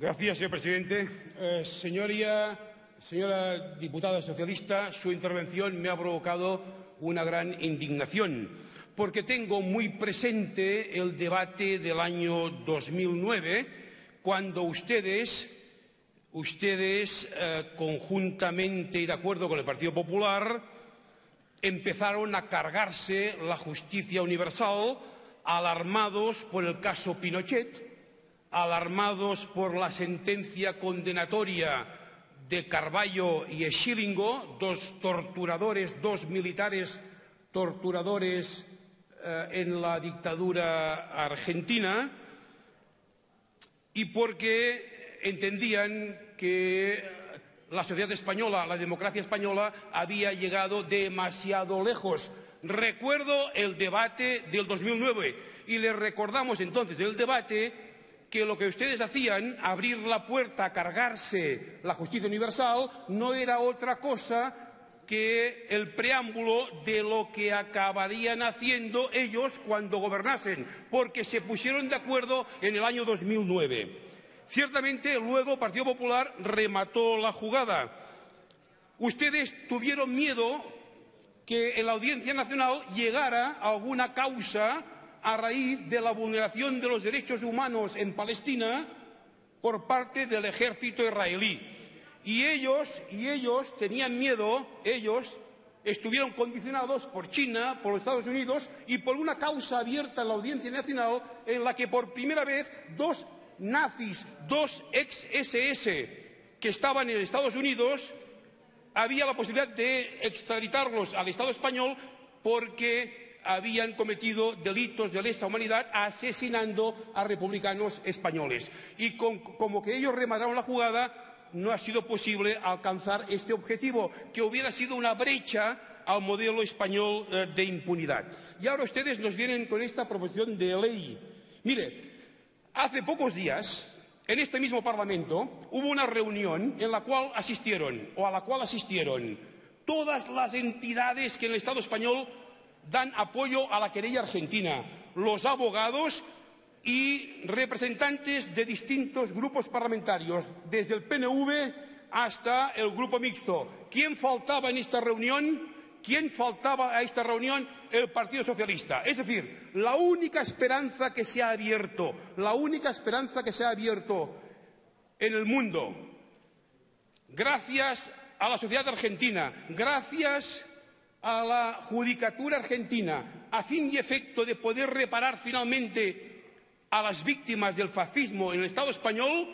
Gracias, señor presidente. Señora diputada socialista, su intervención me ha provocado una gran indignación, porque tengo muy presente el debate del año 2009, cuando ustedes conjuntamente y de acuerdo con el Partido Popular, empezaron a cargarse la justicia universal, alarmados por el caso Pinochet, alarmados por la sentencia condenatoria de Carballo y Schillingo, dos militares torturadores en la dictadura argentina, y porque entendían que la sociedad española, la democracia española, había llegado demasiado lejos. Recuerdo el debate del 2009 y les recordamos entonces el debate que lo que ustedes hacían, abrir la puerta a cargarse la justicia universal, no era otra cosa que el preámbulo de lo que acabarían haciendo ellos cuando gobernasen, porque se pusieron de acuerdo en el año 2009. Ciertamente, luego el Partido Popular remató la jugada. Ustedes tuvieron miedo que en la Audiencia Nacional llegara alguna causa a raíz de la vulneración de los derechos humanos en Palestina por parte del ejército israelí. Y ellos tenían miedo, ellos estuvieron condicionados por China, por los Estados Unidos y por una causa abierta en la Audiencia Nacional en la que por primera vez dos nazis, dos ex-SS que estaban en Estados Unidos, había la posibilidad de extraditarlos al Estado español porque habían cometido delitos de lesa humanidad asesinando a republicanos españoles. Y como que ellos remataron la jugada, no ha sido posible alcanzar este objetivo, que hubiera sido una brecha al modelo español de impunidad. Y ahora ustedes nos vienen con esta proposición de ley. Mire, hace pocos días, en este mismo Parlamento, hubo una reunión a la cual asistieron todas las entidades que en el Estado español dan apoyo a la querella argentina, los abogados y representantes de distintos grupos parlamentarios, desde el PNV hasta el Grupo Mixto. ¿Quién faltaba en esta reunión? ¿Quién faltaba a esta reunión? El Partido Socialista. Es decir, la única esperanza que se ha abierto, en el mundo, gracias a la sociedad argentina, gracias a la judicatura argentina, a fin y efecto de poder reparar finalmente a las víctimas del fascismo en el Estado español,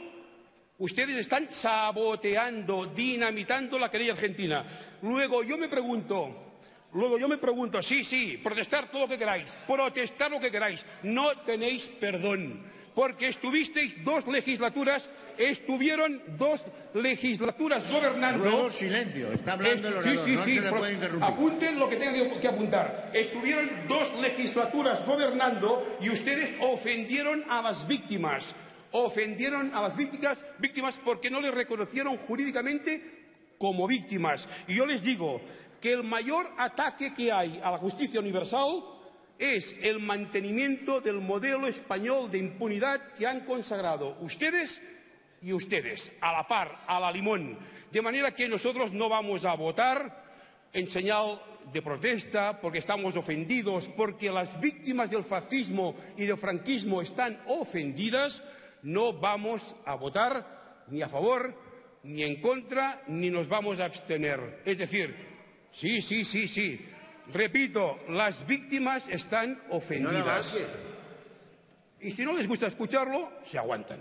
ustedes están saboteando, dinamitando la querella argentina. Luego yo me pregunto, sí, protestar todo lo que queráis, no tenéis perdón, porque estuvieron dos legislaturas gobernando. Ruego silencio, está hablando el orador, sí, no se le puede interrumpir. Apunten lo que tengan que apuntar. Estuvieron dos legislaturas gobernando y ustedes ofendieron a las víctimas. Víctimas porque no les reconocieron jurídicamente como víctimas. Y yo les digo que el mayor ataque que hay a la justicia universal es el mantenimiento del modelo español de impunidad que han consagrado ustedes, a la par, a la limón. De manera que nosotros no vamos a votar en señal de protesta, porque estamos ofendidos, porque las víctimas del fascismo y del franquismo están ofendidas. No vamos a votar ni a favor, ni en contra, ni nos vamos a abstener. Es decir, sí. Repito, las víctimas están ofendidas. Y si no les gusta escucharlo, se aguantan.